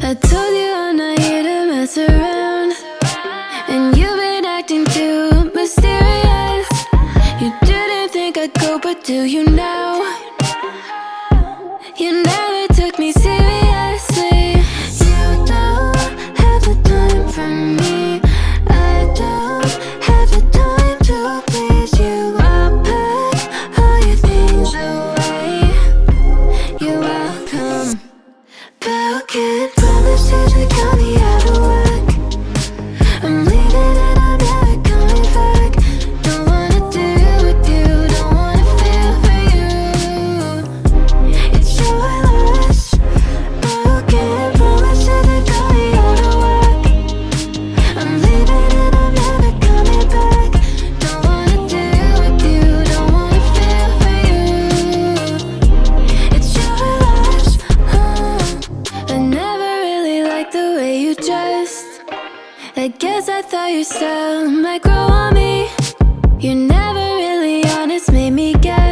I told you I'm not here to mess around, and you've been acting too mysterious. You didn't think I'd go, but do you now? You never took me seriously. You don't have the time for me. I don't have the time to please you. I'll pack all your things away. You're welcome, but I can't promise you to got me out of work. I'm leaving and I'm never coming back. Don't wanna deal with you, don't wanna feel for you. It's your loss, but I can't promise you to got me out of work. I'm leaving and I'm never coming back. Don't wanna deal with you, don't wanna feel for you. It's your loss. I never really liked the way you dressed. I guess I thought your style might grow on me. You're never really honest, made me guess.